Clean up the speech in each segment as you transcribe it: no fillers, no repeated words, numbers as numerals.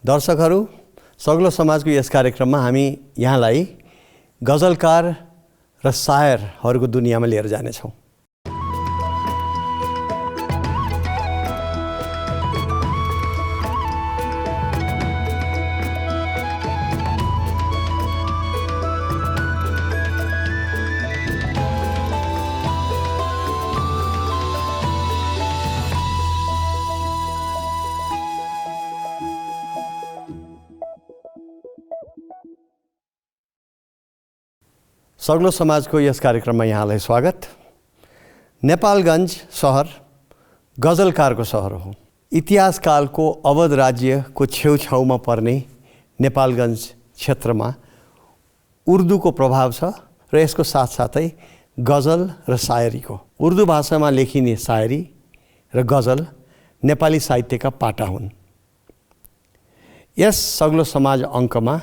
दर्शकहरू, सग्लो समाजको यस कार्यक्रममा हामी यहाँलाई गजलकार र शायरहरूको दुनियाँमा लिएर जानेछौँ। सग्लो समाजको यस कार्यक्रममा यहाँलाई स्वागत। नेपालगञ्ज सहर गजलकारको सहर हो। इतिहास कालको अवध राज्यको छेउछाउमा पर्ने नेपालगञ्ज क्षेत्रमा उर्दूको प्रभाव छ र यसको साथसाथै गजल र शायरीको। उर्दू भाषामा लेखिने शायरी र गजल नेपाली साहित्यका पाटा हुन्। यस सग्लो समाज अङ्कमा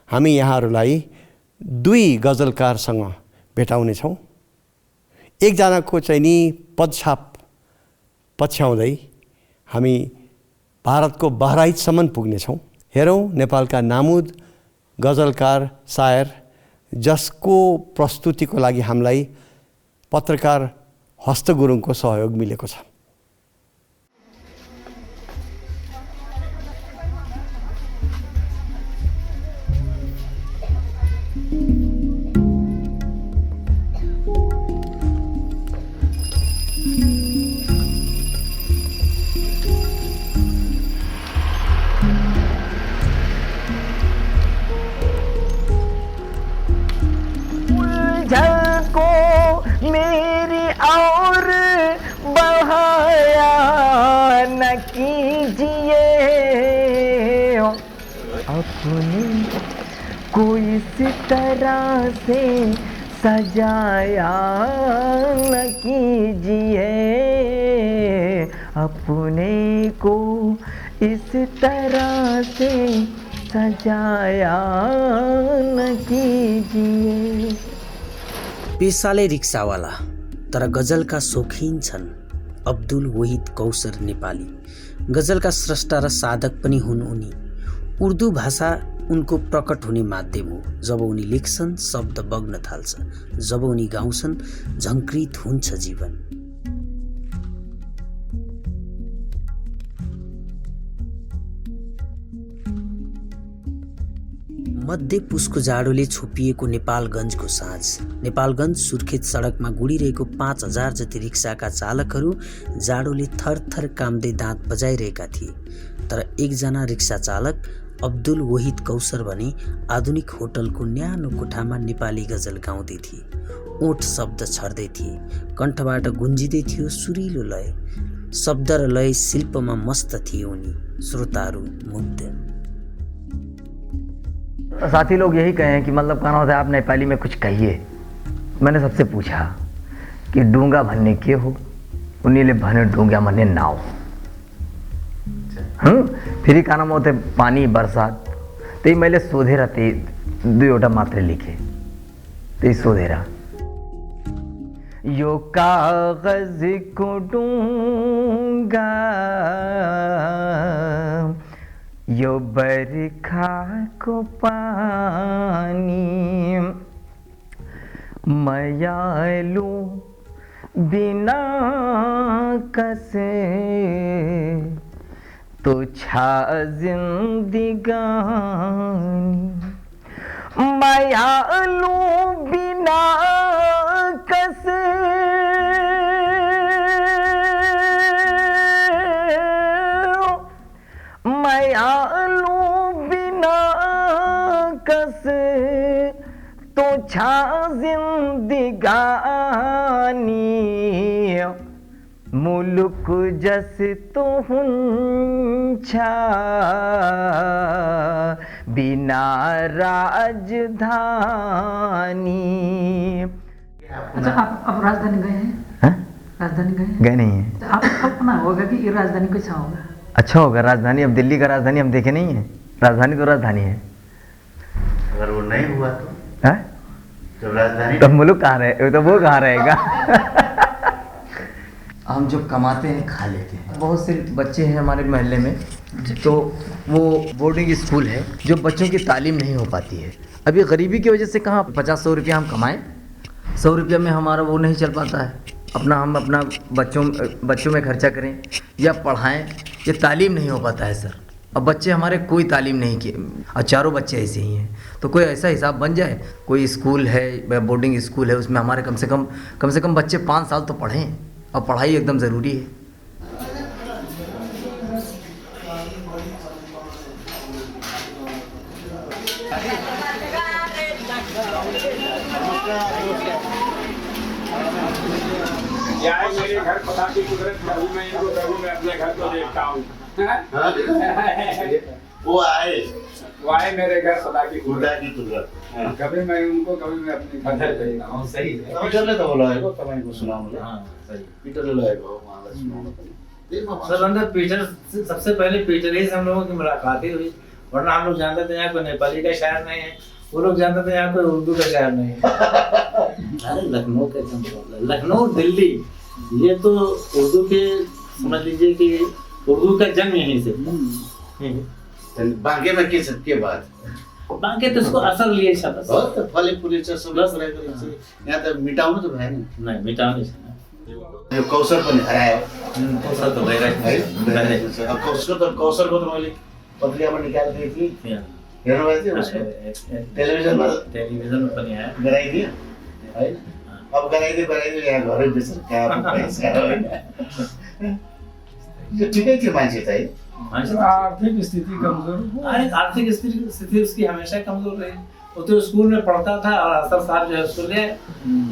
हामी यहाँहरूलाई दुई गजलकारसँग भेटाउनेछौँ। एकजनाको चाहिँ नि पदछाप पछ्याउँदै हामी भारतको बहराइचसम्म पुग्नेछौँ। हेरौँ नेपालका नामुद गजलकार शायर जसको प्रस्तुतिको लागि हामीलाई पत्रकार हस्त गुरुङको सहयोग मिलेको छ। मेरी और बहाया न कीजिए अपने को इस तरह से सजाया न कीजिए अपने को इस तरह से सजाया न कीजिए। पेसाले रिक्सावाला तर गजलका शौखिन छन् अब्दुल वहीद कौसर नेपाली। गजलका स्रष्टा र साधक पनि हुन् उनी। उर्दू भाषा उनको प्रकट हुने माध्यम हो। जब उनी लेख्छन् शब्द बग्न थाल्छ, जब उनी गाउँछन् झङ्कृत हुन्छ जीवन। मध्य पुसको जाडोले छोपिएको नेपालगञ्जको साँझ। नेपालगञ्ज सुर्खेत सडकमा गुडिरहेको 5000 जति रिक्साका चालकहरू जाडोले थरथर काम्दै दाँत बजाइरहेका थिए। तर एकजना रिक्सा चालक अब्दुल वहीद कौसर भने आधुनिक होटलको न्यानो कोठामा नेपाली गजल गाउँदै थिए। ओठ शब्द छर्दै थिए, कण्ठबाट गुन्जिँदै थियो सुरिलो लय। शब्द र लय शिल्पमा मस्त थिए उनी, श्रोताहरू मुग्ध। साथी लोग यही कहें कि मतलब कहना होता है आप नेपाली में कुछ कहिए। मैंने सबसे पूछा कि डूंगा भन्ने के हो, उनीले भने डूंगा भन्ने नाव। फेरि कहना होते पानी बरसात। त्यही मैले सोधेर त्यही दुईवटा मात्रै लेखेँ। त्यही सोधेर यो कागज को डूंगा यो बरखा को पानी मयालू बिना कसे तो छा जिंदगानी मयालू बिना कसे मयालू बिना कसे तो छा जिंदगानी मुल्क जस तो हुंछा बिना राजधानी। अच्छा, आप राजधानी गए हैं? राजधानी गए नहीं है। तो आप अपना होगा कि ये राजधानी कैसा होगा? अच्छा होगा राजधानी। अब दिल्ली का राजधानी हम देखे नहीं है। राजधानी तो राजधानी है। अगर वो नहीं हुआ तो है? जब राजधानी तो मुल्क कहाँ रहे, तो वो कहाँ रहेगा? हम जब कमाते हैं खा लेते हैं। बहुत से बच्चे हैं हमारे मोहल्ले में तो वो बोर्डिंग स्कूल है जो बच्चों की तालीम नहीं हो पाती है। अभी गरीबी की वजह से कहाँ 50-100 रुपया हम कमाएं, 100 रुपया में हमारा वो नहीं चल पाता है, हम अपना बच्चों में खर्चा करें या पढ़ाएं, ये तालीम नहीं हो पाता है सर। अब बच्चे हमारे कोई तालीम नहीं किए और चारों बच्चे ऐसे ही हैं, तो कोई ऐसा हिसाब बन जाए, कोई स्कूल है बोर्डिंग स्कूल है उसमें हमारे कम से कम बच्चे 5 साल तो पढ़ें, और पढ़ाई एकदम ज़रूरी है। मेरे घर खुदा की कुदरत, कभी मैं इनको कभी मैं अपने घर को देखता हूँ। वो आए मेरे घर खुदा की कुदरत। कभी मैं उनको कभी मैं अपने घर को देखता हूँ। सही है। पीटरले त बोलाएको तपाईको सुनाउनुलाई। हाँ सही। पीटरले लगाएको हो उहाँलाई सुनाउनु पनि। सब अंदर पीटर, सबसे पहले पीटर ही से हम लोगों की मुलाकात ही हुई, वरना हम लोग जानते थे यहाँ कोई नेपाली का शहर नहीं है, वो लोग जानते थे यहाँ कोई उर्दू का शहर नहीं है। अरे लखनऊ का लखनऊ दिल्ली, ये तो उर्दू के समझ लीजिए कि उर्दू का जन्म यहीं से। बाँकेमा के छ के बात? बाकी तो इसको असर लिए शब्द हो त फलेफुले छ सबै कुराको रहेछ। यहाँ त मिटाउनु त भएन। नहीं मिटाने से यो कौशल पनि हरायो। कौशल तो गएगा है। अब कौशलको त मैले पत्रिकामा निकालेको थिएँ। हेर्नुभएको थियो उसको? टेलीविजन में पनि आया। गराइदियो हैन? अब गराइदियो यहाँ घरै बेचेर कहाँ पैसा होइन। यो ठिकै थियो मान्छे त है। आर्थिक स्थिति कमजोर। आर्थिक स्थिति उसकी हमेशा कमजोर रही। वो तो स्कूल में पढ़ता था और असर साहब जो है उसको ले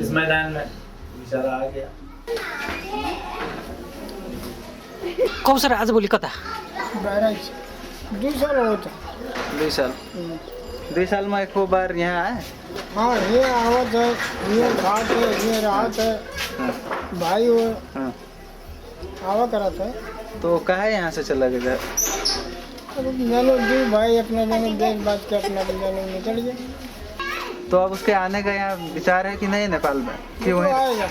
इस मैदान में बेचारा आ गया। कौशर आजभोलि कता? बहराइच 2 साल हो त। 2 साल में एक बार यहाँ आए। हाँ ये आवत है, ये घाट है, ये रात है, भाई वो आवा करा था। तो कहा यहाँ से चला गया? अब जानो दो भाई अपना जानो देख बात के अपना जानो निकल गए। तो अब उसके आने का यहाँ विचार है कि नहीं नेपाल में? कि वहीं आएगा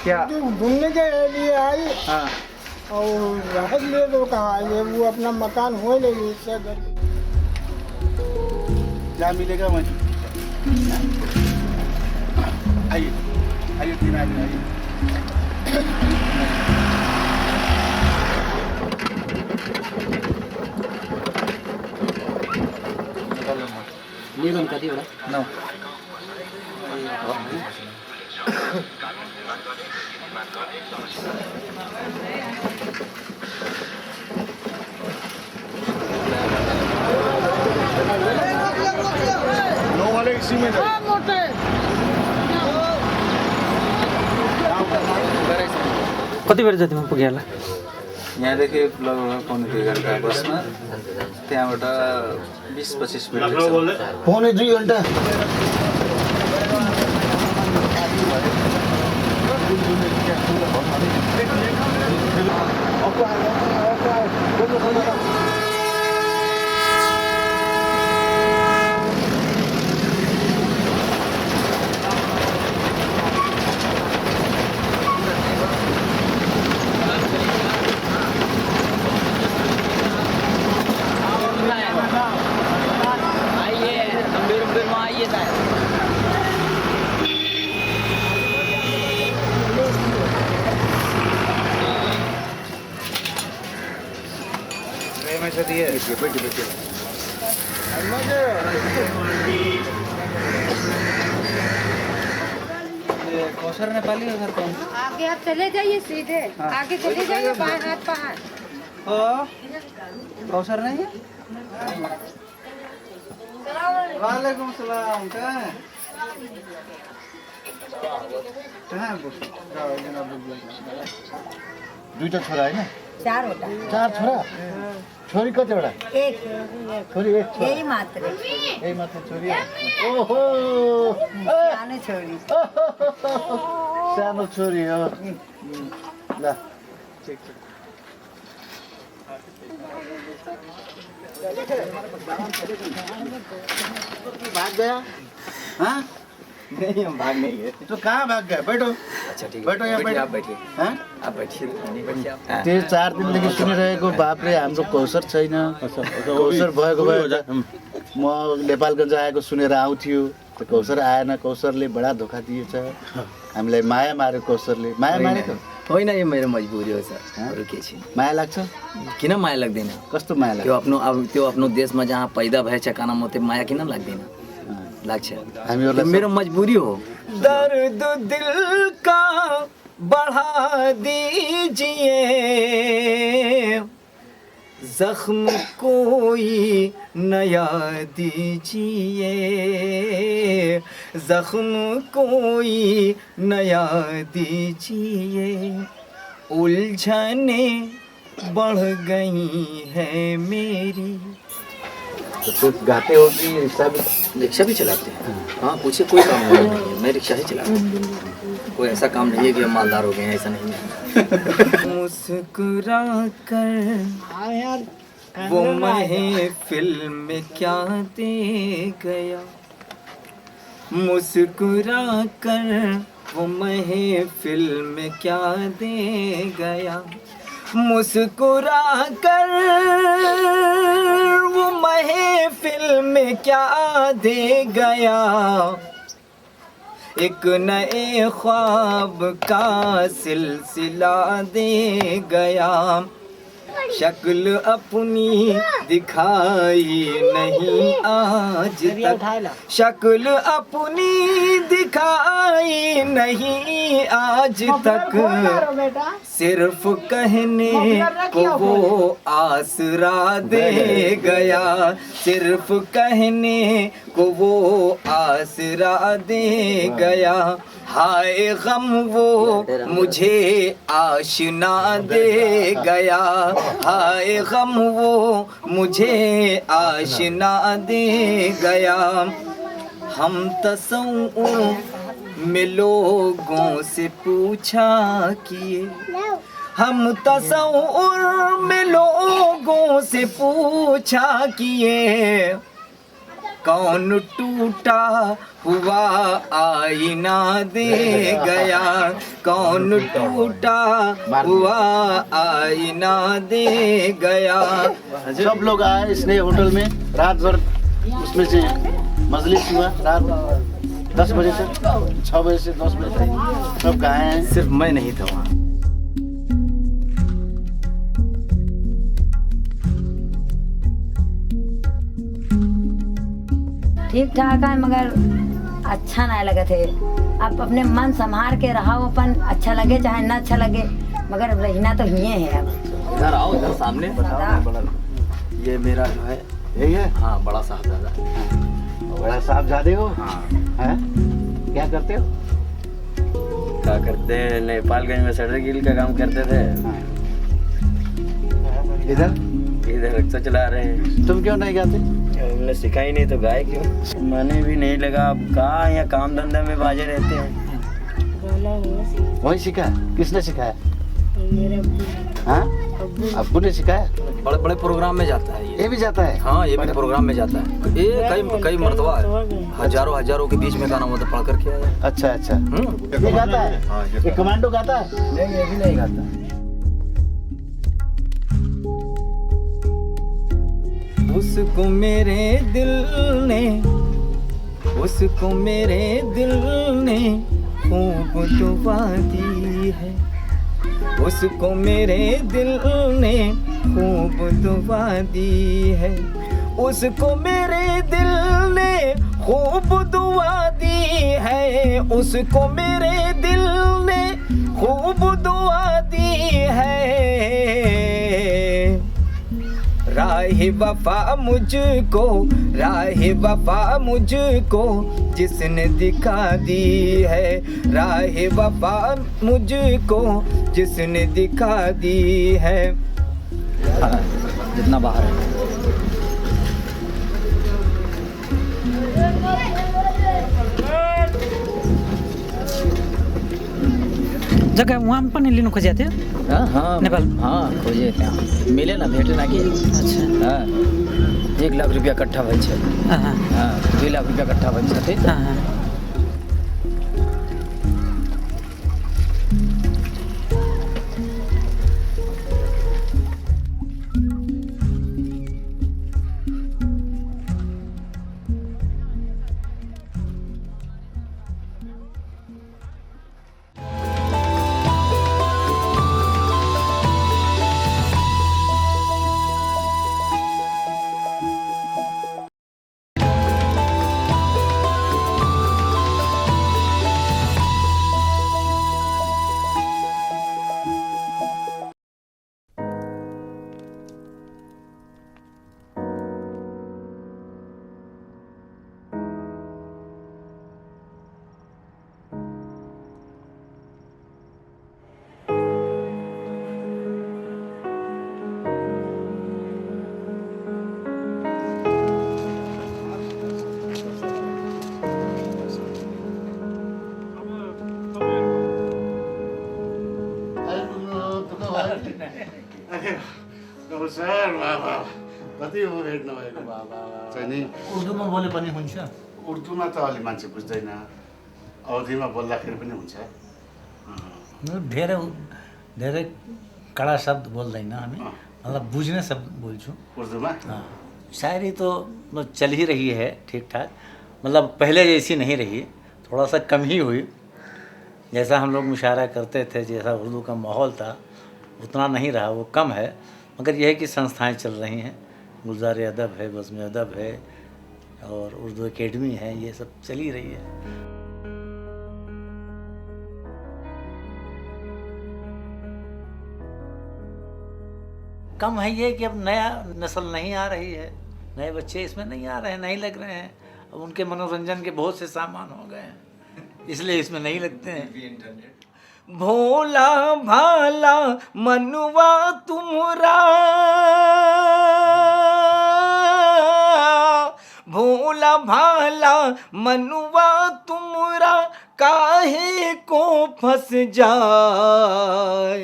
क्या घूमने के लिए आई। हाँ और रह लिए तो कहाँ आएंगे, वो अपना मकान हो ले इससे घर जहाँ मिलेगा वहीं आइए आइए 3 आदमी आइए। निगम कतिवटा? 9 कति बेर जतिमा पुग्यो होला? यहाँदेखि लगभग पौने 2 घन्टा बसमा, त्यहाँबाट 20-25 मिनट लाग्छ। पौने 2 घन्टा। कौशर नेपाली है घर कौन? आगे आप चले जाइए सीधे, आगे चले जाइए बाएं हाथ पहाड़। कौशर नहीं है? वालेकुम सलाम। कहाँ है? कहाँ है? दुईटा छोरा होइन? 4 होता 4 छोरा। छोरी कतिवटा? एक छोरी एक छोरा। यही मात्र यही मात्र छोरी। ओहो आने छोड़ी। सानो छोरी हो। ल ठीक भाग गया? हाँ नहीं हम भाग नहीं गए। तो कहाँ भाग गए? बैठो। अच्छा ठीक है, बैठो यहाँ बैठिए, बैठो। आप बैठिए। हाँ? आप बैठिए, बैठिए आप। 3-4 दिनदेखि सुनिरहेको बाप रे हाम्रो कौशर छैन, कौशर भएको भए म नेपालगञ्ज आएको सुनेर आउँथ्यो, त कौशर आएन। कौशरले बडा धोका दिएछ हामीलाई, माया मार्यो कौशरले। माया मारेको होइन, यो मेरो मजबुरी हो सर, अरू के छैन। माया लाग्छ? किन माया लाग्दैन? कस्तो माया लाग्छ? त्यो आफ्नो देशमा जहाँ पैदा भएछ का नाम होते माया किन लाग्दैन? लाग्छ। हामीहरूलाई मेरो मजबुरी हो। दर्द दिल का बढ़ा दीजिए, जख्म कोई नया दीजिए, जख्म कोई नया दीजिए, उलझने बढ़ गई है मेरी। तो गाते हो कि रिक्शा भी चलाते हैं? हाँ पूछिए, कोई काम नहीं है, मैं रिक्शा ही चलाता हूँ। कोई ऐसा काम नहीं है कि हम मालदार हो गए हैं, ऐसा नहीं है। मुस्कुरा कर वो महफिल में क्या दे गया, मुस्कुरा कर वो महफिल में क्या दे गया, मुस्कुरा कर वो महफिल में क्या दे गया, एक नए ख्वाब का सिलसिला दे गया, शक्ल अपनी दिखाई नहीं आज तक, शक्ल अपनी दिखाई नहीं आज तक, सिर्फ कहने को वो आसरा दे गया, सिर्फ कहने को वो आसरा दे गया, हाय गम वो मुझे आशना दे गया, हाय गम वो मुझे आशना दे गया, हम तसव्वुर में लोगों से पूछा किए, हम तसव्वुर में लोगों से पूछा किए, कौन टूटा हुआ आईना दे गया, कौन टूटा हुआ आईना दे गया। सब लोग आए इसने होटल में, रात भर उसमें से मजलिस हुआ, रात 10 बजे से 6 बजे से 10 बजे तक सब गाए हैं। सिर्फ मैं नहीं था वहाँ। ठीक ठाक है मगर अच्छा नहीं लगे थे। आप अपने मन संभाल के रहो, अपन अच्छा लगे चाहे ना अच्छा लगे, मगर रहना तो ही है। अब इधर आओ, इधर सामने। ये मेरा जो है यही है? हाँ, बड़ा साहबजादा। बड़ा साहबजादे हो? हाँ। हैं? क्या करते हो? क्या करते हैं, नेपालगंज में सड़क गिल का काम करते थे। इधर इधर रिक्शा चला रहे हैं। तुम क्यों नहीं गाते? हमने सिखा ही नहीं तो गाए क्यों? मैंने भी नहीं लगा, अब कहाँ यहाँ काम धंधे में बाजे रहते हैं। वही सीखा? किसने सिखाया? हाँ? अब्बू ने सिखाया? बड़े बड़े प्रोग्राम में जाता है ये भी जाता है? हाँ, ये भी प्रोग्राम में जाता है। ये कई मर्तबा हजारों के बीच में गाना मतलब पढ़ कर किया है। अच्छा अच्छा। ये गाता है? ये कमांडो गाता है? नहीं, ये भी नहीं गाता। उसको मेरे दिल ने, उसको मेरे दिल ने खूब दुआ दी है, उसको मेरे दिल ने खूब दुआ दी है, उसको मेरे दिल ने खूब दुआ दी है, उसको मेरे दिल ने खूब दुआ दी है। राह वफा मुझको, राह वफा मुझको जिसने दिखा दी है, राह वफा मुझको जिसने दिखा दी है। हाँ, जितना बाहर है। जगह वहाँ पनि लिनु खोजेको थियो? हाँ नेपाल? हाँ, खोजे त्यहाँ मिले ना, भेटे ना कि। अच्छा। हाँ, 1 लाख रुपया कट्ठा भइल छै। हाँ, 2 लाख रुपया कट्ठा भइल छै। हाँ, कौशर बाबा कति हो भेट नभएको बाबा चाहिँ नि उर्दूमा बोले पनि हुन्छ उर्दूमा त अलि मान्छे बुझ्दैन अवधिमा बोल्दाखेरि पनि हुन्छ धेरै धेरै कडा शब्द बोल्दैन हामी मतलब बुझने शब्द बोल्छौँ उर्दूमा शायरी तो मतलब चल ही रही है ठीक ठाक मतलब पहले जैसी नहीं रही थोड़ा सा कम ही हुई जैसा हम लोग मुशायरा करते थे जैसा उर्दू का माहौल था उतना नहीं रहा वो कम है मगर यह है कि संस्थाएं चल रही हैं गुलजार अदब है बज़्म अदब है और उर्दू एकेडमी है ये सब चल ही रही है कम है ये कि अब नया नस्ल नहीं आ रही है नए बच्चे इसमें नहीं आ रहे हैं नहीं लग रहे हैं अब उनके मनोरंजन के बहुत से सामान हो गए हैं इसलिए इसमें नहीं लगते हैं भोला भाला मनुआ तुमरा भोला भाला मनुआ तुमरा काहे को फंस जाए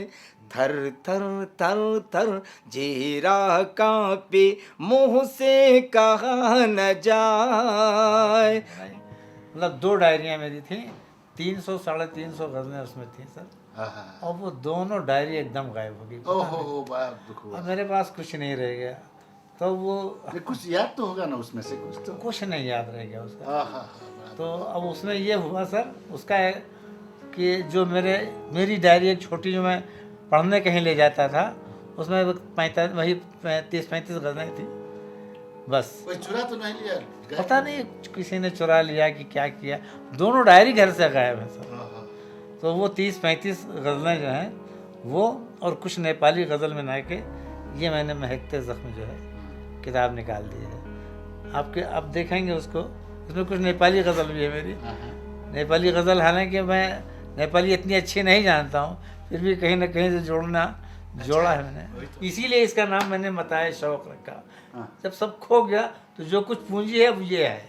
थर थर थर थर जेरा कांपे मुँह से कहा न जाए मतलब 2 डायरियाँ मेरी थी 300 साढ़े 300 गज़लें उसमें थी सर और वो दोनों डायरी एकदम गायब हो गई ओहो दुख हुआ अब मेरे पास कुछ नहीं रह गया तो वो कुछ याद तो होगा ना उसमें से कुछ नहीं याद रह गया उसका तो अब उसमें ये हुआ सर उसका है कि जो मेरी डायरी एक छोटी जो मैं पढ़ने कहीं ले जाता था उसमें 35 गज़लें थी बस कोई चुरा तो नहीं लिया पता नहीं किसी ने चुरा लिया कि क्या किया दोनों डायरी घर से गायब है सर तो वो 30-35 गज़लें जो हैं वो और कुछ नेपाली गज़ल में ना के ये मैंने महकते ज़ख्म जो है किताब निकाल दी है आपके अब देखेंगे उसको इसमें कुछ नेपाली गज़ल भी है मेरी नेपाली गज़ल हालांकि मैं नेपाली इतनी अच्छी नहीं जानता हूँ फिर भी कहीं ना कहीं से जोड़ा है मैंने इसीलिए इसका नाम मैंने मताए शौक रखा जब सब खो गया तो जो कुछ पूंजी है वो ये है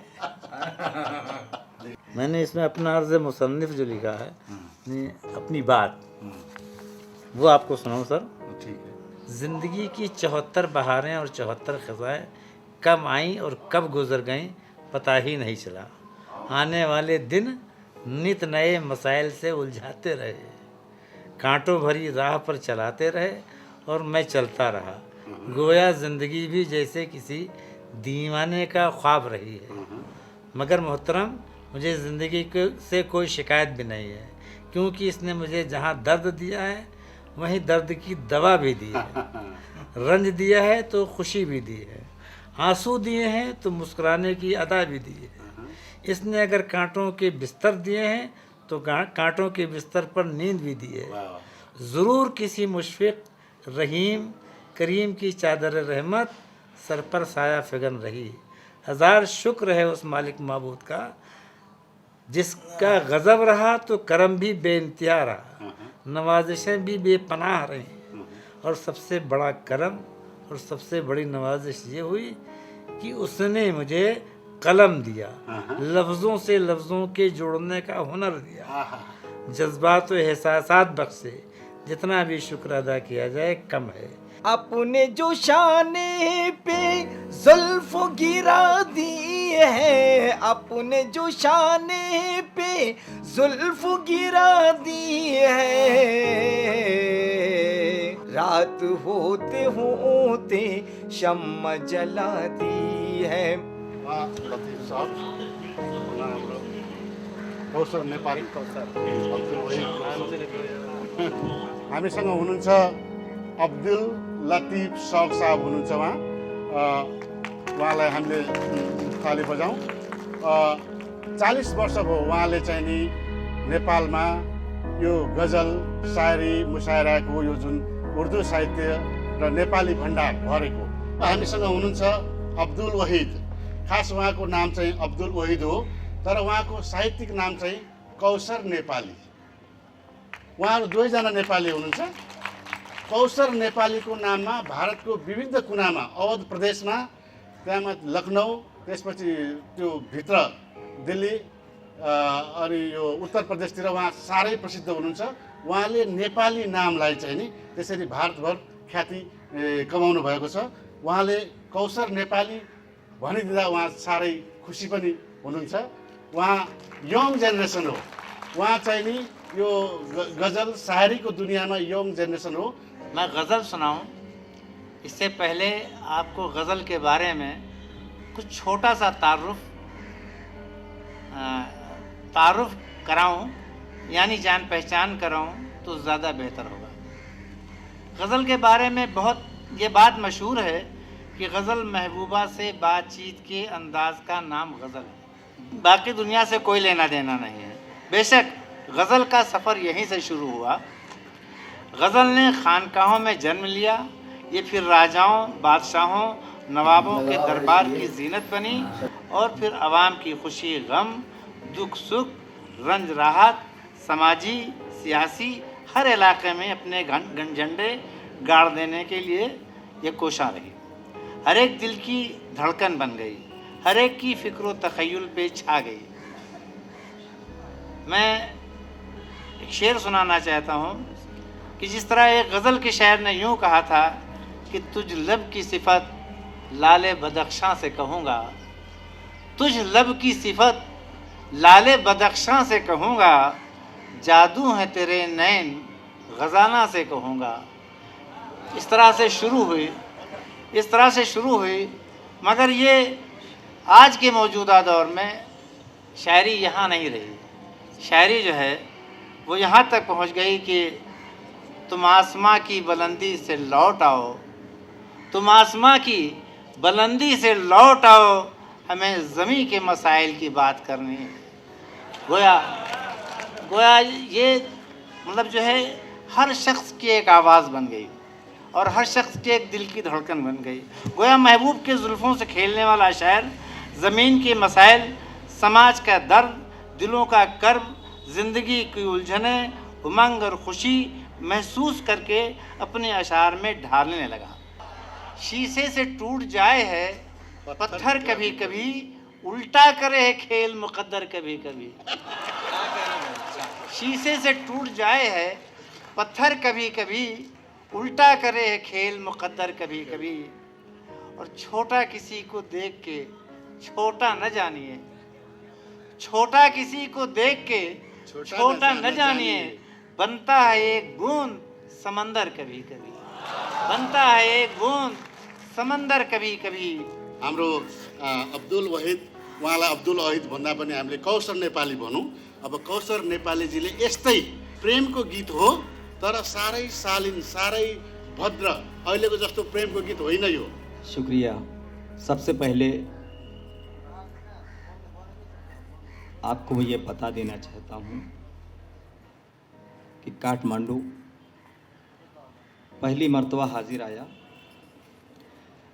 मैंने इसमें अपना अर्ज़ मुसन्निफ जो लिखा है अपनी बात वो आपको सुनाऊं सर ठीक है ज़िंदगी की 74 बहारें और 74 ख़ज़ाएँ कब आईं और कब गुज़र गईं पता ही नहीं चला आने वाले दिन नित नए मसाइल से उलझाते रहे कांटों भरी राह पर चलाते रहे और मैं चलता रहा गोया ज़िंदगी भी जैसे किसी दीवाने का ख्वाब रही है मगर मोहतरम मुझे ज़िंदगी से कोई शिकायत भी नहीं है क्योंकि इसने मुझे जहाँ दर्द दिया है वहीं दर्द की दवा भी दी है रंज दिया है तो खुशी भी दी है आंसू दिए हैं तो मुस्कुराने की अदा भी दी है इसने अगर कांटों के बिस्तर दिए हैं तो कांटों के बिस्तर पर नींद भी दी है ज़रूर किसी मुशफ़िक़ रहीम करीम की चादर रहमत सर पर साया फिगन रही हज़ार शुक्र है उस मालिक माबूद का जिसका गज़ब रहा तो करम भी बेइंतहा रहा नवाजिशें भी बेपनाह रहीं और सबसे बड़ा करम और सबसे बड़ी नवाजिश ये हुई कि उसने मुझे कलम दिया लफ्ज़ों से लफ्ज़ों के जोड़ने का हुनर दिया जज्बात व एहसासात बख्शे जितना भी शुक्र अदा किया जाए कम है अपने जो शाने पे जुल्फ गिरा दी है अपने जो शाने पे जुल्फ गिरा दी है रात होते होते शम्मा जला दी है लतीफ साहब कौशर नेपाली हामीसँग हुनुहुन्छ अब्दुल लतीफ शौक साहब हुनुहुन्छ उहाँलाई हामीले ताली बजाउँ 40 वर्ष भयो उहाँले चाहिँ नि नेपालमा यो गजल शायरी मुशायराको यो जुन उर्दू साहित्य र नेपाली भण्डार भरेको हामीसँग हुनुहुन्छ अब्दुल वहिद खास उहाँको नाम चाहिँ अब्दुल वहिद हो तर उहाँको साहित्यिक नाम चाहिँ कौशर नेपाली उहाँहरू दुवैजना नेपाली हुनुहुन्छ कौशर नेपालीको नाममा भारतको विभिन्न कुनामा अवध प्रदेशमा त्यहाँ लखनऊ त्यसपछि त्यो भित्र दिल्ली अनि यो उत्तर प्रदेशतिर उहाँ साह्रै प्रसिद्ध हुनुहुन्छ उहाँले नेपाली नामलाई चाहिँ नि त्यसरी भारतभर ख्याति कमाउनु भएको छ। उहाँले कौशर नेपाली भनिदिँदा उहाँ साह्रै खुसी पनि हुनुहुन्छ। उहाँ यङ जेनेरेसन हो, उहाँ चाहिँ नि यो गजल शायरी को दुनिया में यंग जनरेशन हो। मैं गज़ल सुनाऊं इससे पहले आपको गज़ल के बारे में कुछ छोटा सा तारुफ कराऊं, यानी जान पहचान कराऊं तो ज़्यादा बेहतर होगा। गज़ल के बारे में बहुत ये बात मशहूर है कि गज़ल महबूबा से बातचीत के अंदाज़ का नाम गज़ल है, बाकी दुनिया से कोई लेना देना नहीं है। बेशक गज़ल का सफ़र यहीं से शुरू हुआ। गज़ल ने खानकाहों में जन्म लिया, ये फिर राजाओं, बादशाहों, नवाबों के दरबार की जीनत बनी और फिर आवाम की खुशी, गम, दुख, सुख, रंज, राहत, समाजी, सियासी हर इलाके में अपने झंडे गाड़ देने के लिए ये कोशा रही। हर एक दिल की धड़कन बन गई, हर एक की फ़िक्र तख़य्युल पे छा गई। मैं एक शेर सुनाना चाहता हूँ कि जिस तरह एक गज़ल के शायर ने यूँ कहा था कि तुझ लब की सिफत लाले बदख्शां से कहूँगा, तुझ लब की सिफत लाले बदख्शां से कहूँगा, जादू है तेरे नैन ग़ज़ाना से कहूँगा। इस तरह से शुरू हुई, मगर ये आज के मौजूदा दौर में शायरी यहाँ नहीं रही। शायरी जो है वो यहाँ तक पहुँच गई कि तुम आसमां की बुलंदी से लौट आओ, तुम आसमां की बुलंदी से लौट आओ, हमें ज़मीं के मसाइल की बात करनी है। गोया ये मतलब जो है हर शख्स की एक आवाज़ बन गई और हर शख्स के एक दिल की धड़कन बन गई। गोया महबूब के जुल्फ़ों से खेलने वाला शायर ज़मीन के मसाइल, समाज का दर्द, दिलों का कर्ब, ज़िंदगी की उलझनें, उमंग और खुशी महसूस करके अपने अशार में ढालने लगा। शीशे से टूट जाए है पत्थर कभी कभी, उल्टा करे है खेल मुकद्दर कभी कभी। शीशे से टूट जाए है पत्थर कभी कभी, उल्टा करे है खेल मुकद्दर कभी कभी। और छोटा किसी को देख के छोटा न जानिए, छोटा किसी को देख के छोटा न जानिए, बनता है एक बूंद समंदर कभी कभी, बनता है एक बूंद समंदर कभी कभी। हाम्रो अब्दुल वहीद, उहाँलाई अब्दुल वहीद भन्दा पनि हामीले कौशर नेपाली भनौँ। अब कौशर नेपालीजीले यस्तै प्रेमको गीत हो, तर साह्रै शालीन, साह्रै भद्र, अहिलेको जस्तो प्रेमको गीत होइन यो। शुक्रिया। सबसे पहले आपको ये बता देना चाहता हूँ कि काठमांडू पहली मर्तबा हाजिर आया,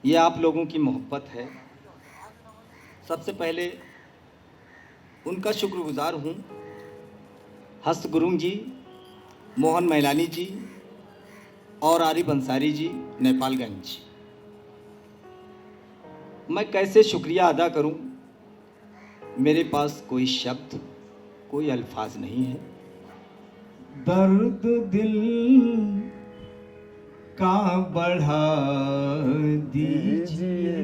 ये आप लोगों की मोहब्बत है। सबसे पहले उनका शुक्रगुजार हूँ हस्त गुरुंग जी, मोहन मैलानी जी और आरिफ अंसारी जी, नेपालगंज। मैं कैसे शुक्रिया अदा करूँ, मेरे पास कोई शब्द, कोई अल्फाज नहीं है। दर्द दिल का बढ़ा दीजिए,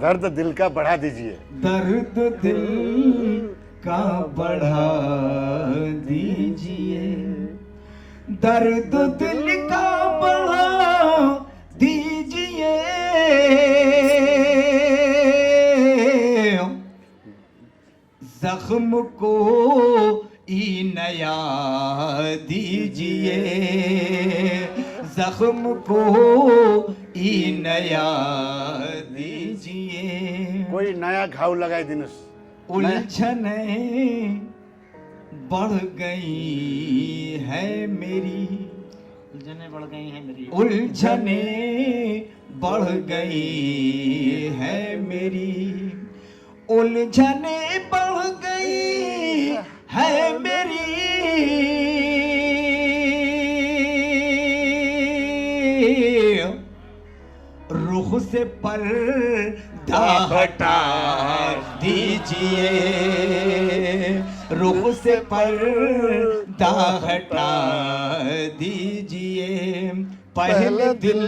दर्द दिल का बढ़ा दीजिए, दर्द दिल का बढ़ा दीजिए, दर्द दिल का बढ़ा दीजिए, जख्म को ई नया दीजिए, जख्म को ई नया दीजिए। कोई नया घाव लगाइदिनुहोस्। उलझने बढ़ गई है मेरी, उलझने बढ़ गई हैं मेरी, उलझने बढ़ गई है मेरी, उलझने बढ़ गई है मेरी, रुख से पर्दा हटा दीजिए, रुख से पर्दा हटा दीजिए, पहले दिल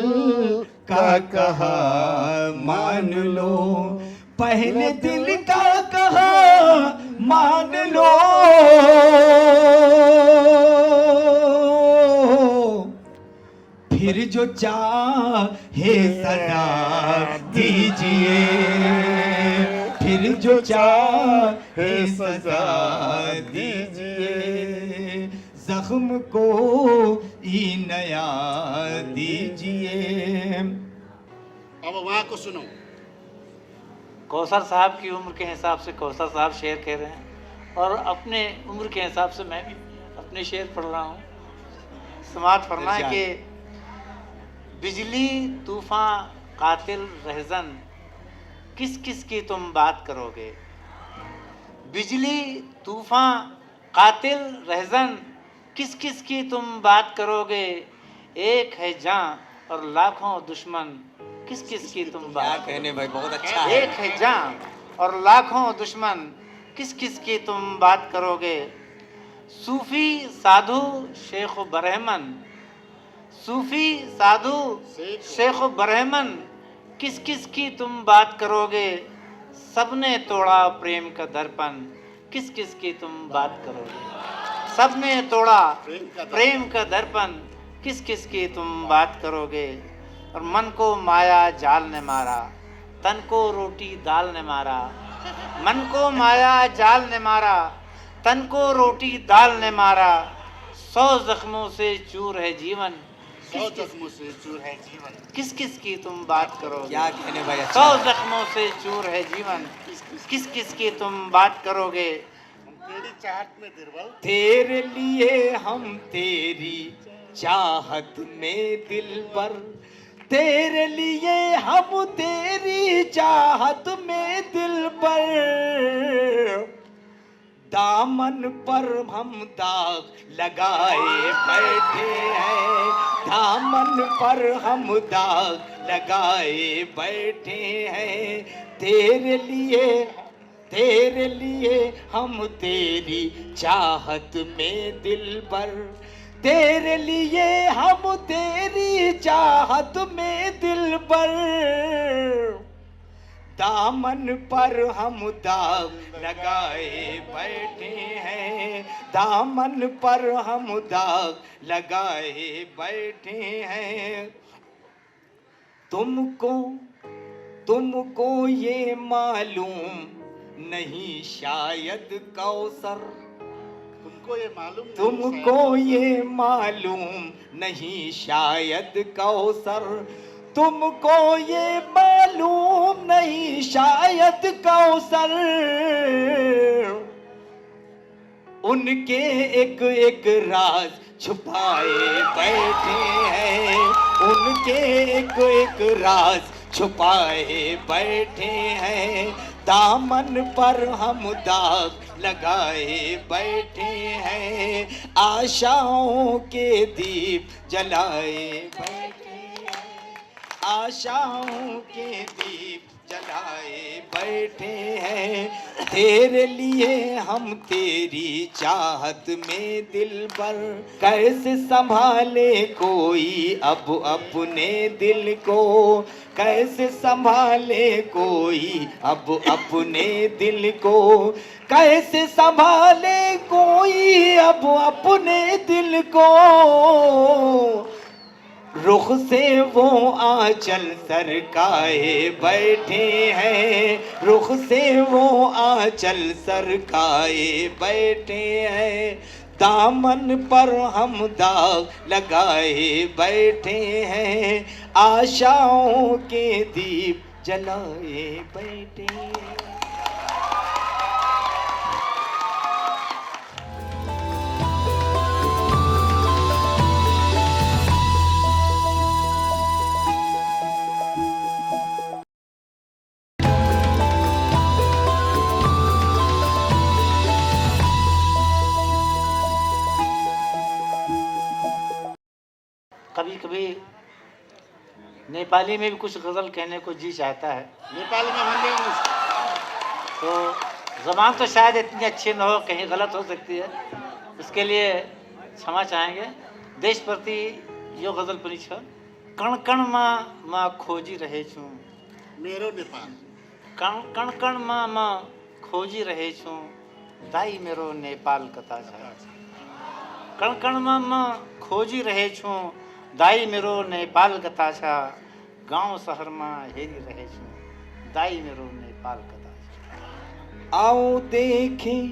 का कहा मान लो, पहले दिल का कहा मान लो, फिर जो चाहे सजा दीजिए, फिर जो चाहे सजा दीजिए, जख्म को ही नया दीजिए। अब वहाँ को सुनो। कौसर साहब की उम्र के हिसाब से कौसर साहब शेर कह रहे हैं और अपने उम्र के हिसाब से मैं भी अपने शेर पढ़ रहा हूँ। समाज फरमाए कि बिजली तूफान कातिल रहजन किस किस की तुम बात करोगे। बिजली तूफान कातिल रहजन किस किस की तुम बात करोगे। एक है जान और लाखों दुश्मन किस किस की तुम बात कहने भाई बहुत अच्छा है। एक है जान और लाखों दुश्मन किस किस की तुम बात करोगे। सूफी साधु शेख बरहमन, सूफी साधु शेख बरहमन किस किस की तुम बात करोगे। सबने तोड़ा प्रेम का दर्पण किस किस की तुम बात करोगे। सबने तोड़ा प्रेम का दर्पण किस किस की तुम बात करोगे। और मन को माया जाल ने मारा, तन को रोटी दाल ने मारा। मन को माया जाल ने मारा, तन को रोटी दाल ने मारा। 100 जख्मों से चूर है जीवन, 100 जख्मों से चूर है जीवन, किस किस की तुम बात करोगे। क्या कहने भाई, 100 जख्मों से चूर है जीवन, किस किस की तुम बात करोगे। तेरी चाहत में दिलबर, तेरे लिए हम तेरी चाहत में दिलबर, तेरे लिए हम तेरी चाहत में दिलबर। दामन पर हम दाग लगाए बैठे हैं, दामन पर हम दाग लगाए बैठे हैं। तेरे लिए हम तेरी चाहत में दिलबर, तेरे लिए हम तेरी चाहत में दिलबर। दामन पर हम दाग लगाए बैठे हैं, दामन पर हम दाग लगाए बैठे हैं। तुमको ये मालूम नहीं शायद कौसर, तुमको ये मालूम नहीं शायद कौसर, तुमको ये मालूम नहीं शायद कौसर। उनके एक एक राज छुपाए बैठे हैं, उनके एक एक राज छुपाए बैठे हैं। दामन पर हम दाग लगाए बैठे हैं, आशाओं के दीप जलाए बैठे हैं, आशाओं के दीप जलाए बैठे हैं। तेरे लिए हम तेरी चाहत में दिलबर, कैसे संभाले कोई अब अपने दिल को, कैसे संभाले कोई अब अपने दिल को, कैसे संभाले कोई अब अपने दिल को। रुख से वो आंचल सरकाए बैठे हैं, रुख से वो आंचल सरकाए बैठे हैं। दामन पर हम दाग लगाए बैठे हैं, आशाओं के दीप जलाए बैठे हैं। कभी कभी नेपाली में भी कुछ गज़ल कहने को जी चाहता है। नेपाली में हम तो ज़बान तो शायद इतनी अच्छी न हो, कहीं गलत हो सकती है, उसके लिए क्षमा चाहेंगे। देश प्रति यो गज़ल पनि छ। कण कण માં ખોજી રહે છું मेरो नेपाल કણ કણ માં ખોજી રહે છું તાઈ मेरो नेपाल कथा छ कण कण માં ખોજી રહે છું दाई मेरो नेपाल कथा छ गाउँ शहरमा हेरी रहे छु दाई मेरो नेपाल कथा छ आओ देखें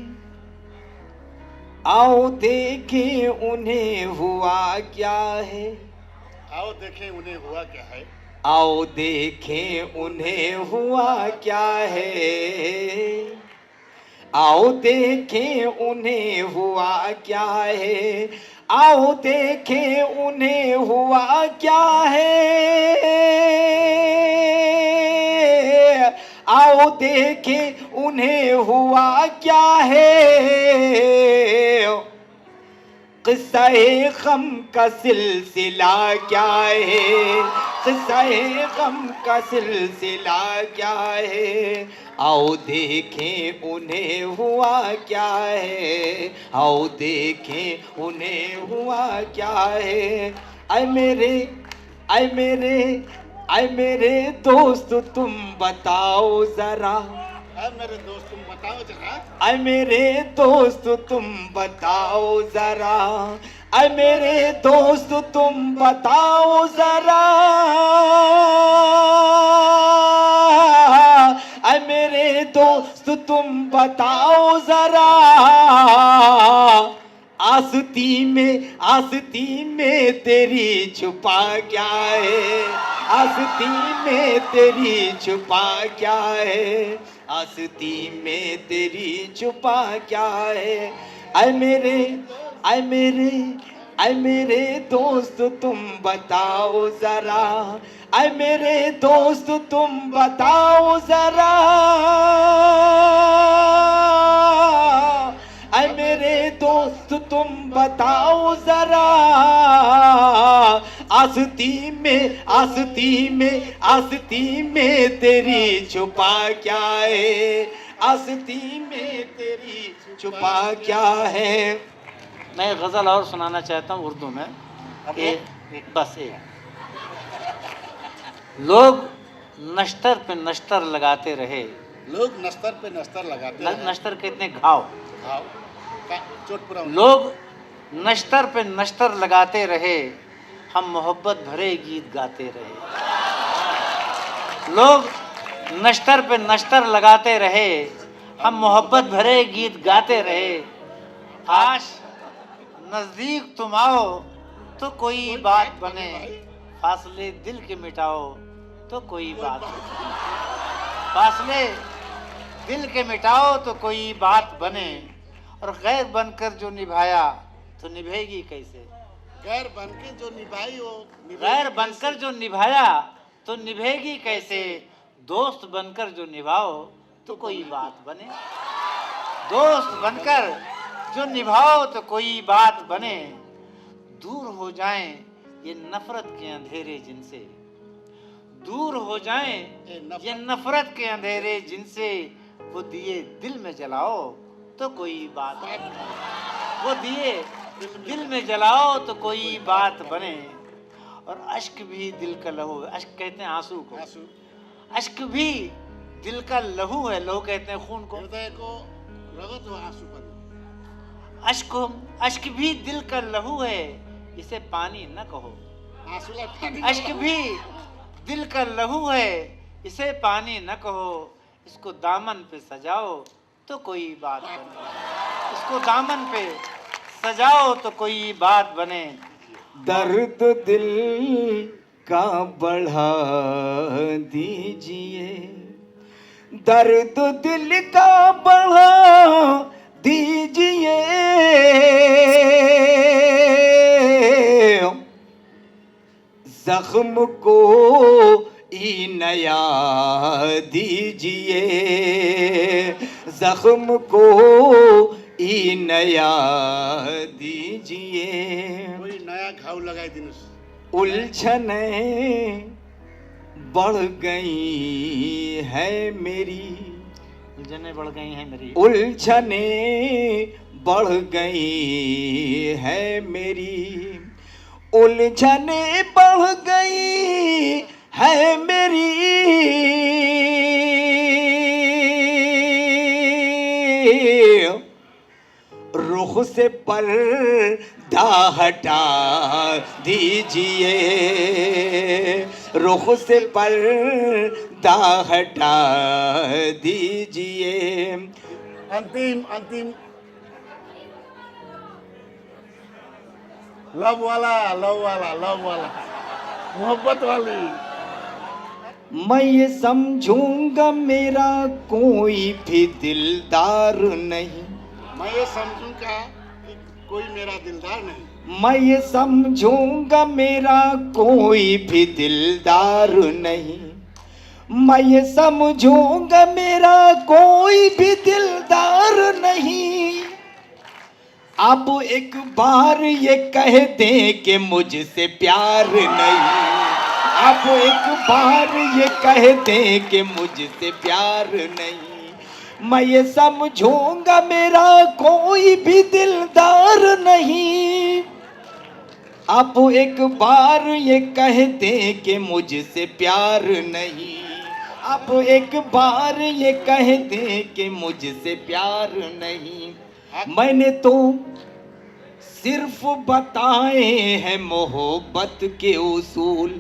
उन्हें हुआ क्या है आओ देखें उन्हें हुआ क्या है आओ देखें उन्हें हुआ क्या है आओ देखें उन्हें हुआ क्या है आओ देखें उन्हें हुआ क्या है आओ देखें उन्हें हुआ क्या है क़िस्सा-ए ग़म का सिलसिला क्या है क़िस्सा-ए ग़म का सिलसिला क्या है आओ देखें उन्हें हुआ क्या है आओ देखें उन्हें हुआ क्या है ऐ मेरे दोस्त तुम बताओ जरा मेरे दोस्त तुम बताओ जरा ऐ मेरे दोस्त तुम बताओ जरा ऐ मेरे दोस्त तुम बताओ जरा ऐ मेरे दोस्त तुम बताओ जरा आस्ती में तेरी छुपा क्या है आस्ती में तेरी छुपा क्या है आस्ती में तेरी छुपा क्या है ऐ मेरे दोस्त तुम बताओ जरा ऐ मेरे दोस्त तुम बताओ जरा ऐ मेरे दोस्त तुम बताओ जरा आस्ती में तेरी छुपा क्या है आस्ती में तेरी छुपा क्या है मैं गज़ल और सुनाना चाहता हूँ उर्दू में बस एक लोग नश्तर पे नश्तर लगाते रहे लोग नस्तर पे नस्तर लगाते हैं नश्तर कितने घाव चोट पूरा लोग नश्तर पे नश्तर लगाते रहे हम मोहब्बत भरे गीत गाते रहे लोग नश्तर पे नश्तर लगाते रहे हम मोहब्बत भरे गीत गाते रहे आश नजदीक तुम आओ तो कोई बात बने फासले दिल के मिटाओ तो कोई बात बने फासले दिल के मिटाओ तो कोई बात बने और गैर बनकर जो निभाया तो निभेगी कैसे गैर बनकर जो निभाई हो गैर बनकर जो निभाया तो निभेगी कैसे दोस्त बनकर जो निभाओ तो कोई बात बने दोस्त बनकर जो निभाओ तो कोई बात बने दूर हो जाएं ये नफरत के अंधेरे जिनसे दूर हो जाएं ये नफरत के अंधेरे जिनसे वो दिए दिल में जलाओ तो कोई बात बने वो दिए दिल में जलाओ तो कोई बात बने और अश्क भी दिल का लहू है अश्क कहते हैं आंसू को अश्क भी दिल का लहू है लहू कहते हैं खून को हृदय को रगत हो आंसू पर अश्क भी दिल का लहू है इसे पानी न कहो अश्क भी दिल का लहू है इसे पानी न कहो इसको दामन पे सजाओ तो कोई बात बने इसको दामन पे सजाओ तो कोई बात बने दर्द दिल का बढ़ा दीजिए दर्द दिल का बढ़ा दीजिए जख्म को ई नया दीजिए जख्म को ई नया दीजिए कोई नया घाव लगाई दिनुस उलझने बढ़ गई है मेरी उलझने बढ़ गई हैं मेरी उलझने बढ़ गई है मेरी उलझन बढ़ गई है मेरी, रुख से पर्दा हटा दीजिए, रुख से पर्दा हटा दीजिए। अंतिम अंतिम लव वाला मोहब्बत वाली। मैं ये समझूंगा मेरा कोई भी दिलदार नहीं, मैं ये समझूंगा कि कोई मेरा दिलदार नहीं, मैं ये समझूंगा मेरा कोई भी दिलदार नहीं, मैं ये समझूंगा मेरा कोई भी दिलदार नहीं। अब एक बार ये कह दें कि मुझसे प्यार नहीं, अब एक बार ये कह दें कि मुझसे प्यार नहीं, मैं ये समझूंगा मेरा कोई भी दिलदार नहीं। अब एक बार ये कह दें कि मुझसे प्यार नहीं, अब एक बार ये कह दें कि मुझसे प्यार नहीं। मैंने तो सिर्फ बताए हैं मोहब्बत के उसूल,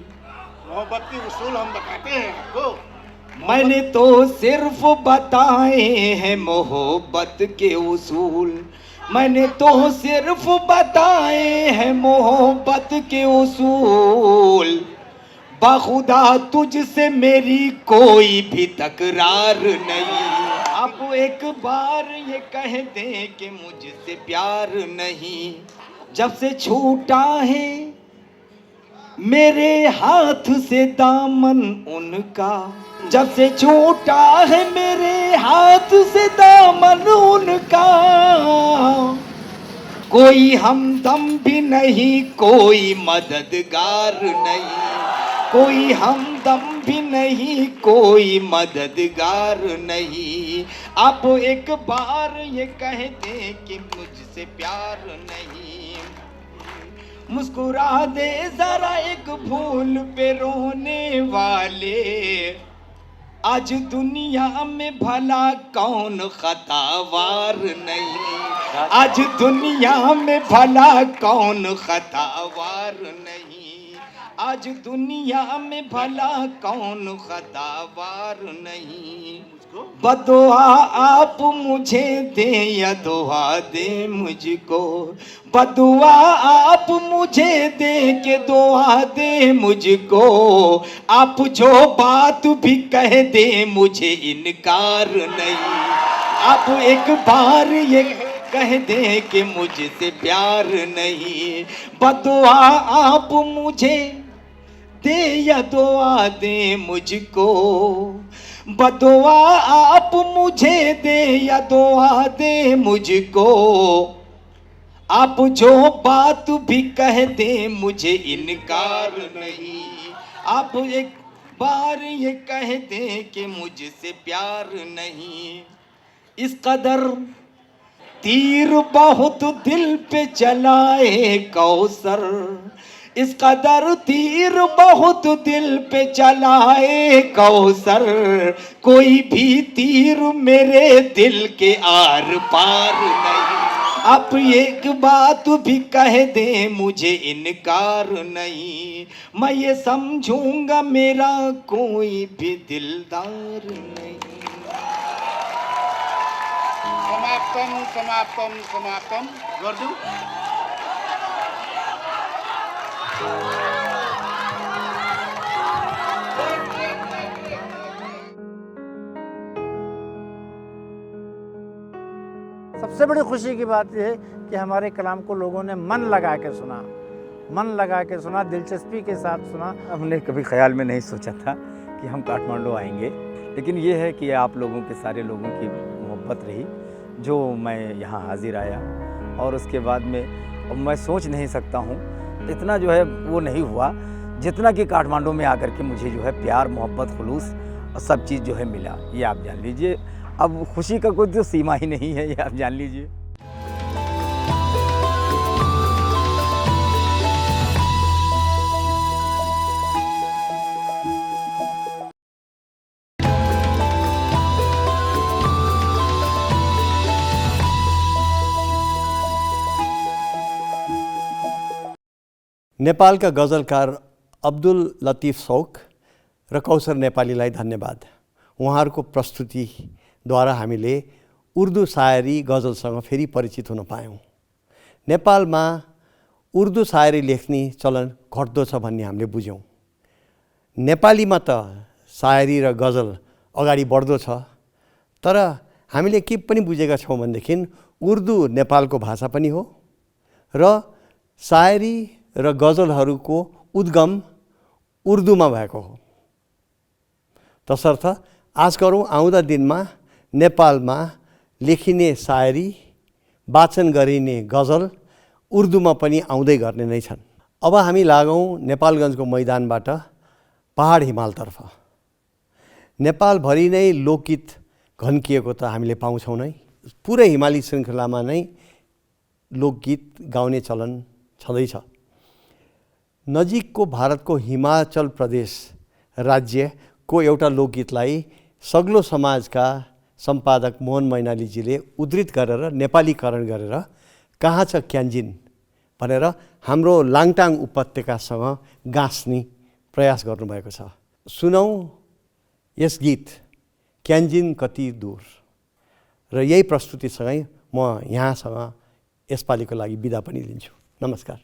मोहब्बत के उसूल हम बताते हैं आपको। मैंने तो सिर्फ बताए हैं मोहब्बत के उसूल, मैंने तो सिर्फ बताए हैं मोहब्बत के उसूल। बाखुदा तुझसे मेरी कोई भी तकरार नहीं, अब एक बार ये कह दे कि मुझसे प्यार नहीं। जब से छूटा है मेरे हाथ से दामन उनका, जब से छूटा है मेरे हाथ से दामन उनका, कोई हमदम भी नहीं, कोई मददगार नहीं, कोई हमदम भी नहीं, कोई मददगार नहीं। आप एक बार ये कह दे कि मुझसे प्यार नहीं। मुस्कुरा दे जरा एक भूल पे रोने वाले, आज दुनिया में भला कौन खतावार नहीं, आज दुनिया में भला कौन खतावार नहीं, आज दुनिया में भला कौन खतावार नहीं। बदुआ आप मुझे दे या दुआ दे मुझको, बदुआ आप मुझे दे के दुआ दे मुझको। आप जो बात भी कह दे मुझे इनकार नहीं, आप एक बार ये कह दे कि मुझसे प्यार नहीं। बदुआ आप मुझे दे या दुआ दे मुझको, बदुआ आप मुझे दे या दुआ दे मुझको। आप जो बात भी कह दे मुझे इनकार नहीं, आप एक बार ये कह दे कि मुझसे प्यार नहीं। इस कदर तीर बहुत दिल पे चलाए कौसर, इस कदर तीर बहुत दिल पे चलाए कौसर, कोई भी तीर मेरे दिल के आर पार नहीं। आप एक बात भी कह दे मुझे इनकार नहीं, मैं ये समझूंगा मेरा कोई भी दिलदार नहीं। समाप्तम समाप्तम समाप्तम गर्दू। सबसे बड़ी खुशी की बात यह है कि हमारे कलाम को लोगों ने मन लगा के सुना, मन लगा के सुना, दिलचस्पी के साथ सुना। हमने कभी ख्याल में नहीं सोचा था कि हम काठमांडू आएंगे, लेकिन ये है कि आप लोगों के सारे लोगों की मोहब्बत रही जो मैं यहाँ हाजिर आया। और उसके बाद में मैं सोच नहीं सकता हूँ इतना जो है वो नहीं हुआ जितना कि काठमांडू में आकर के मुझे जो है प्यार, मोहब्बत, खुलूस और सब चीज़ जो है मिला। ये आप जान लीजिए, अब खुशी का कोई तो सीमा ही नहीं है, ये आप जान लीजिए। नेपालका गजलकार अब्दुल लतिफ शौक र कौशर नेपालीलाई धन्यवाद। उहाँहरूको प्रस्तुतिद्वारा हामीले उर्दू शायरी गजलसँग फेरि परिचित हुन पायौँ। नेपालमा उर्दू शायरी लेख्ने चलन घट्दो छ भन्ने हामीले बुझ्यौँ। नेपालीमा त शायरी र गजल अगाडि बढ्दो छ, तर हामीले के पनि बुझेका छौँ भनेदेखि उर्दू नेपालको भाषा पनि हो र शायरी र गजलहरूको उद्गम उर्दूमा भएको हो। तसर्थ आश गरौँ आउँदा दिनमा नेपालमा लेखिने शायरी, वाचन गरिने गजल उर्दूमा पनि आउँदै गर्ने नै छन्। अब हामी लागौँ नेपालगञ्जको मैदानबाट पहाड हिमालतर्फ। नेपालभरि नै लोकगीत घन्किएको त हामीले पाउँछौँ नै। पुरै हिमाली श्रृङ्खलामा नै लोकगीत गाउने चलन छँदैछ। नजिकको भारतको हिमाचल प्रदेश राज्यको एउटा लोकगीतलाई सग्लो समाजका सम्पादक मोहन मैनालीजीले उद्धृत गरेर नेपालीकरण गरेर कहाँ छ क्यान्जिन भनेर हाम्रो लाङटाङ उपत्यकासँग गाँस्ने प्रयास गर्नुभएको छ। सुनौँ यस गीत क्यान्जिन कति दूर। र यही प्रस्तुतिसँगै म यहाँसँग यसपालिको लागि बिदा पनि लिन्छु। नमस्कार।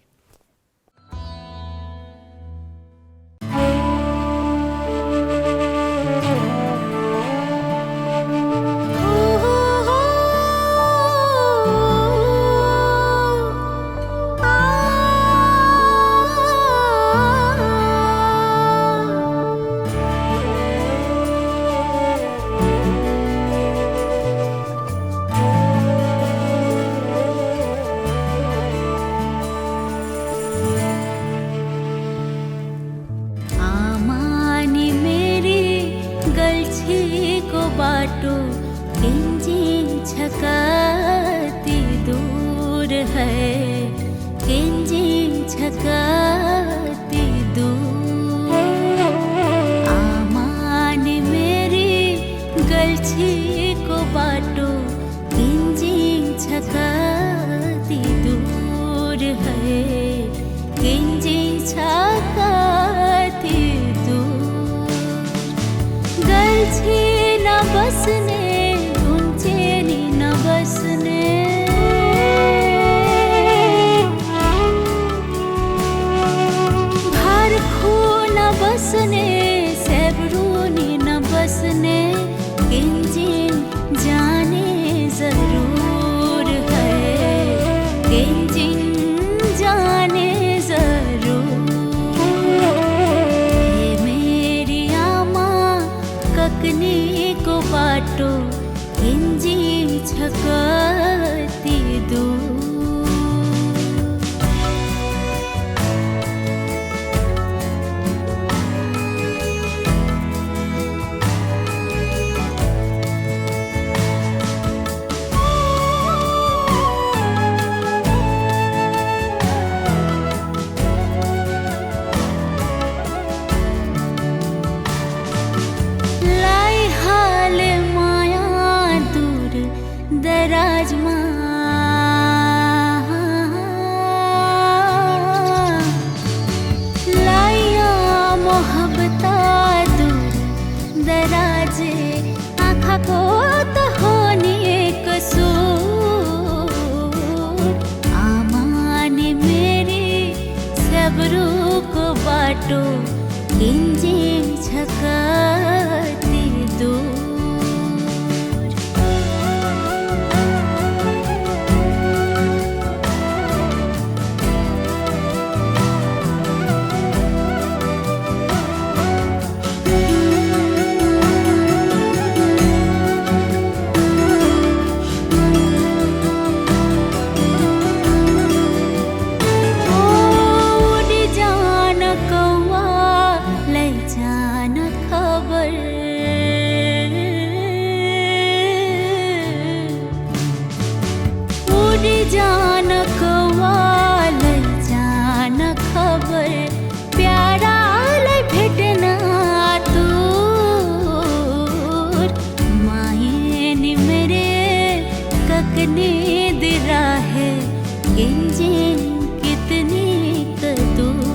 नींद राह किंजिन कितनी कदू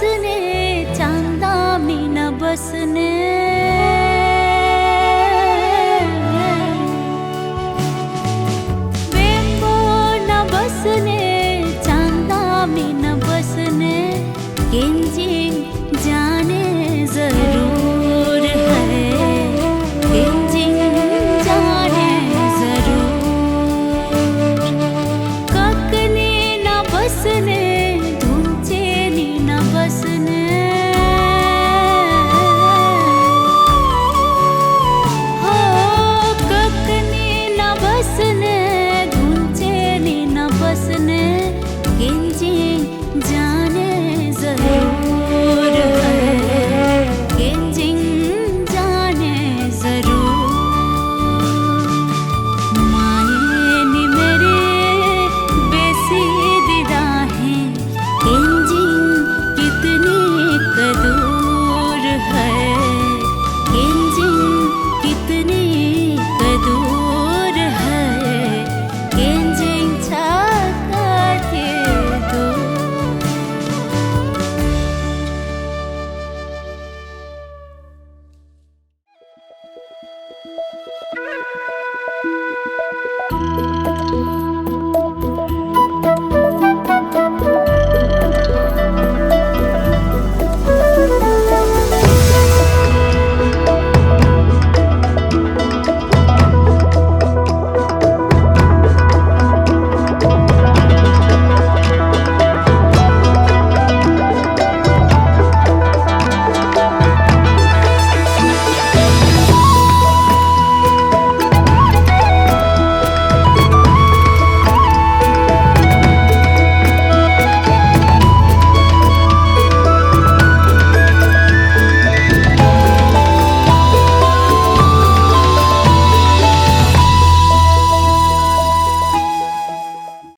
सुने